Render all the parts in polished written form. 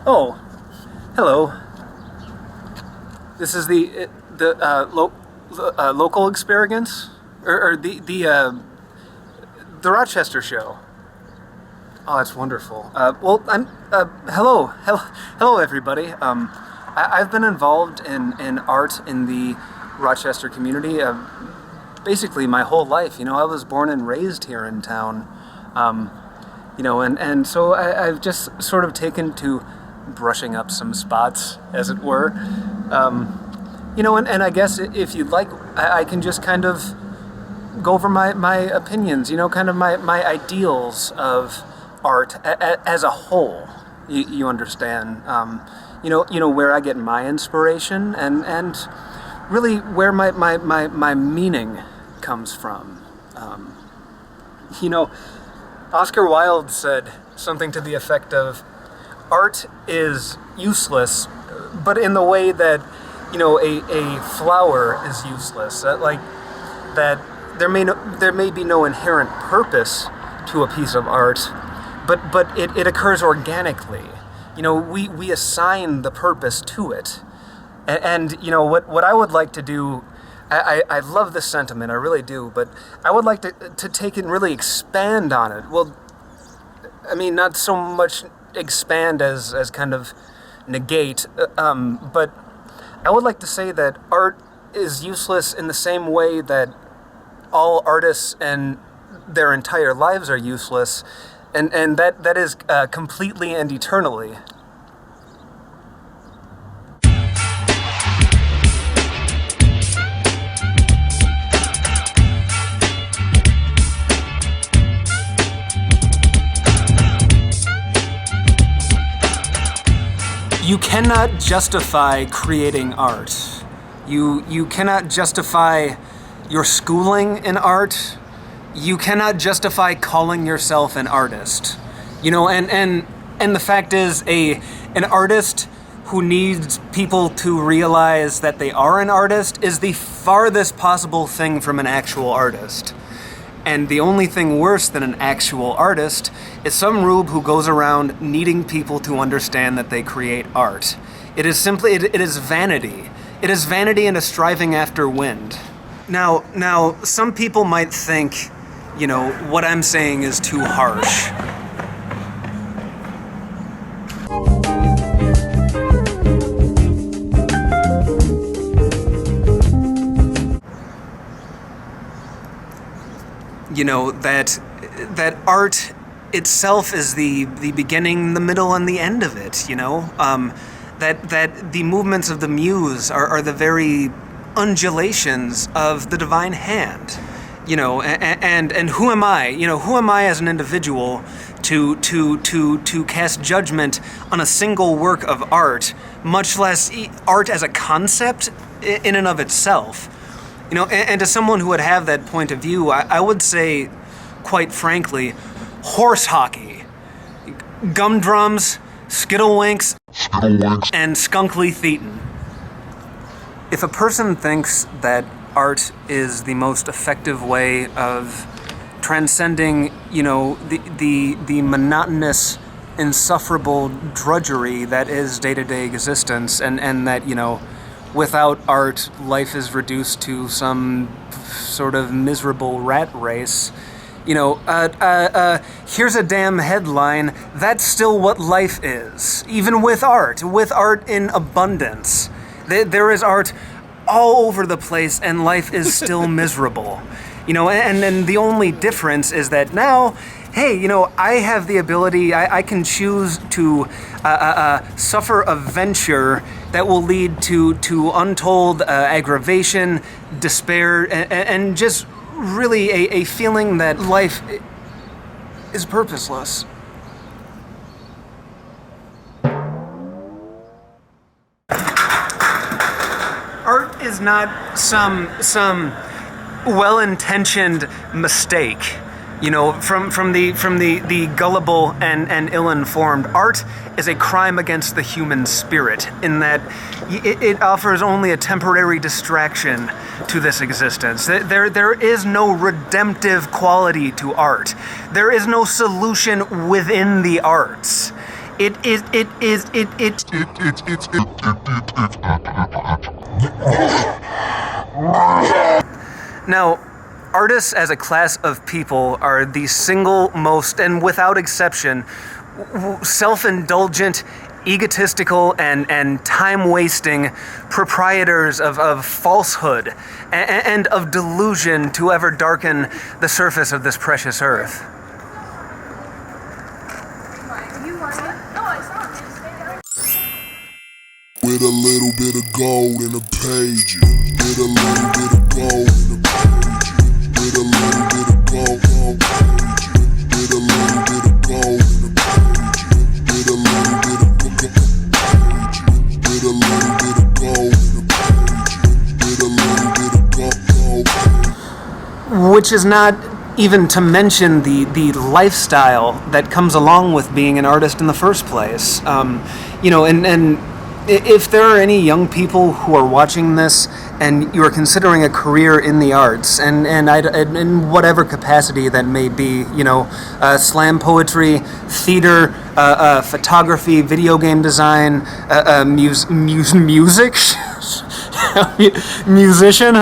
Oh, hello. This is the local experience, or the Rochester show. Oh, that's wonderful. Well, I'm hello, everybody. I've been involved in art in the Rochester community basically my whole life. I was born and raised here in town. And so I've just sort of taken to brushing up some spots, as it were. And I guess if you'd like, I can just kind of go over my opinions, kind of my ideals of art as a whole. You understand? Where I get my inspiration and really where my meaning comes from. Oscar Wilde said something to the effect of, art is useless, but in the way that, a flower is useless. That there may be no inherent purpose to a piece of art, but it occurs organically. We assign the purpose to it. And what I would like to do, I love this sentiment, I really do, but I would like to take it and really expand on it. Well, I mean, not so much expand as kind of negate, but I would like to say that art is useless in the same way that all artists and their entire lives are useless, and that is completely and eternally. You cannot justify creating art. You cannot justify your schooling in art. You cannot justify calling yourself an artist. And the fact is, an artist who needs people to realize that they are an artist is the farthest possible thing from an actual artist. And the only thing worse than an actual artist is some rube who goes around needing people to understand that they create art. It is vanity. It is vanity and a striving after wind. Now, some people might think, what I'm saying is too harsh. That art itself is the beginning, the middle, and the end of it. That the movements of the muse are the very undulations of the divine hand. And who am I? Who am I as an individual to cast judgment on a single work of art, much less art as a concept in and of itself? And to someone who would have that point of view, I would say, quite frankly, horse hockey, gumdrums, skittlewinks, and skunkly thetan. If a person thinks that art is the most effective way of transcending, the monotonous, insufferable drudgery that is day-to-day existence, and that, without art, life is reduced to some sort of miserable rat race. Here's a damn headline. That's still what life is. Even with art in abundance. There is art all over the place, and life is still miserable. And then the only difference is that now, hey, I have the ability, I can choose to suffer a venture that will lead to untold aggravation, despair, and just really a feeling that life is purposeless. Art is not some well-intentioned mistake. From the gullible and ill-informed. Art is a crime against the human spirit, in that it offers only a temporary distraction to this existence. There is no redemptive quality to art. There is no solution within the arts. It is, it is, it. Now, artists as a class of people are the single most, and without exception, self-indulgent, egotistical, and time-wasting proprietors of falsehood and of delusion to ever darken the surface of this precious earth. With a little bit of gold in the pages. With a little bit of gold in the pages. With a little bit of gold pages. With a little bit of gold in the pages. With a little bit of pages. With a little bit of gold in the pages. With a little bit of gold. Which is not even to mention the lifestyle that comes along with being an artist in the first place. And if there are any young people who are watching this and you are considering a career in the arts, and in whatever capacity that may be, slam poetry, theater, photography, video game design, music, musician,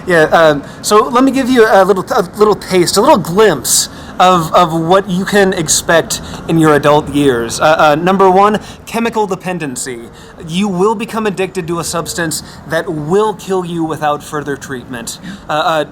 yeah. So let me give you a little taste, a little glimpse of what you can expect in your adult years. Number one, chemical dependency. You will become addicted to a substance that will kill you without further treatment.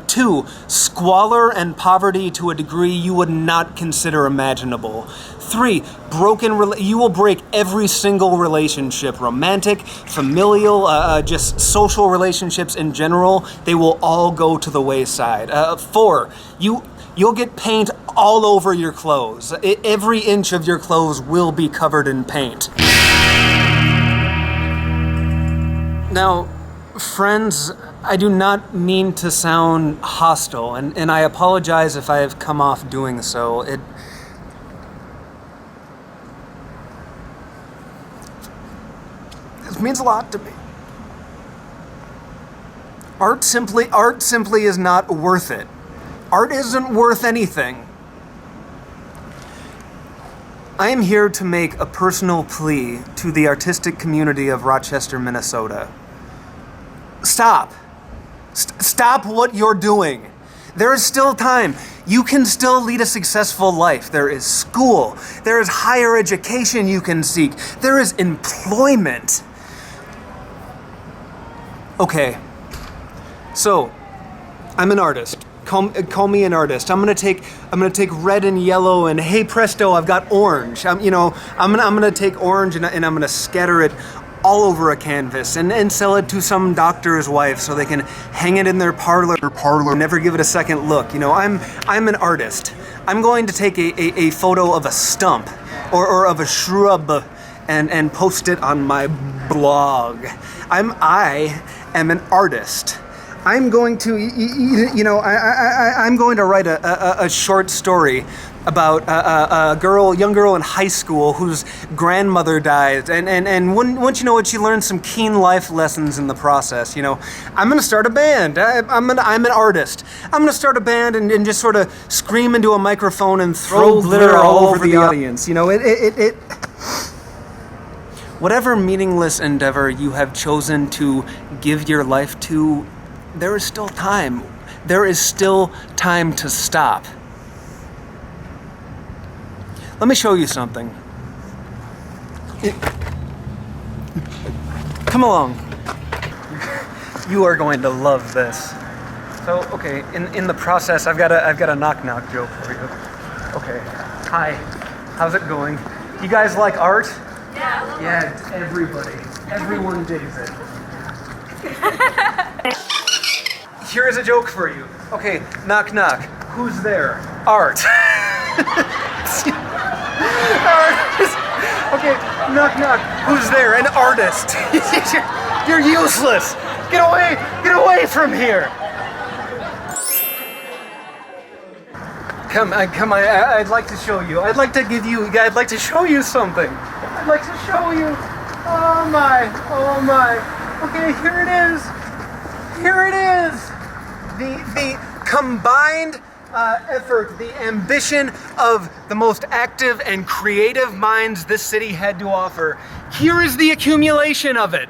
Two, squalor and poverty to a degree you would not consider imaginable. Three, you will break every single relationship, romantic, familial, just social relationships in general. They will all go to the wayside. Four, you'll get paint all over your clothes. Every inch of your clothes will be covered in paint. Now, friends, I do not mean to sound hostile, and I apologize if I have come off doing so. This means a lot to me. Art simply is not worth it. Art isn't worth anything. I am here to make a personal plea to the artistic community of Rochester, Minnesota. Stop. Stop what you're doing. There is still time. You can still lead a successful life. There is school. There is higher education you can seek. There is employment. Okay. So, I'm an artist. Call me an artist. I'm gonna take red and yellow, and hey presto, I've got orange. I'm gonna take orange and I'm gonna scatter it all over a canvas and sell it to some doctor's wife so they can hang it in their parlor, never give it a second look. I'm an artist. I'm going to take a photo of a stump or of a shrub and post it on my blog. I am an artist. I'm going to, I'm going to write a short story about a young girl in high school whose grandmother died, and once you know it, she learned some keen life lessons in the process. I'm gonna start a band. I'm an artist. I'm gonna start a band and just sort of scream into a microphone and throw glitter all over the audience. Whatever meaningless endeavor you have chosen to give your life to, there is still time. There is still time to stop. Let me show you something. Come along. You are going to love this. So, okay, in the process, I've got a knock-knock joke for you. Okay. Hi. How's it going? You guys like art? Yeah. Yeah, everybody. Everyone digs it. Here is a joke for you. Okay, knock knock. Who's there? Art. Okay, knock knock. Who's there? An artist. You're useless. Get away from here. Come on. I'd like to show you. I'd like to show you something. I'd like to show you. Oh my. Okay, here it is. The combined effort, the ambition of the most active and creative minds this city had to offer. Here is the accumulation of it.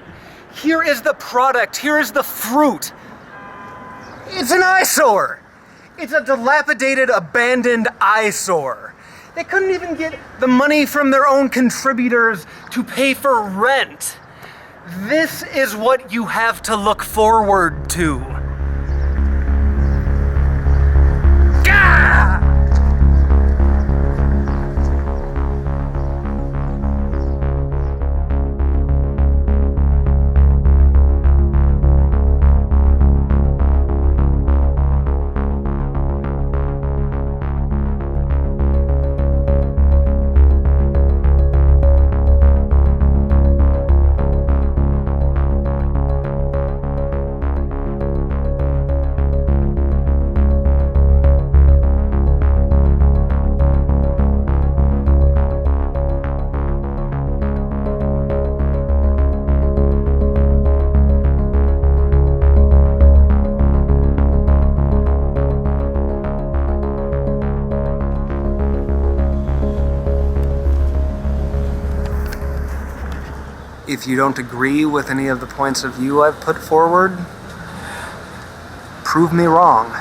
Here is the product. Here is the fruit. It's an eyesore. It's a dilapidated, abandoned eyesore. They couldn't even get the money from their own contributors to pay for rent. This is what you have to look forward to. Gah! If you don't agree with any of the points of view I've put forward, prove me wrong.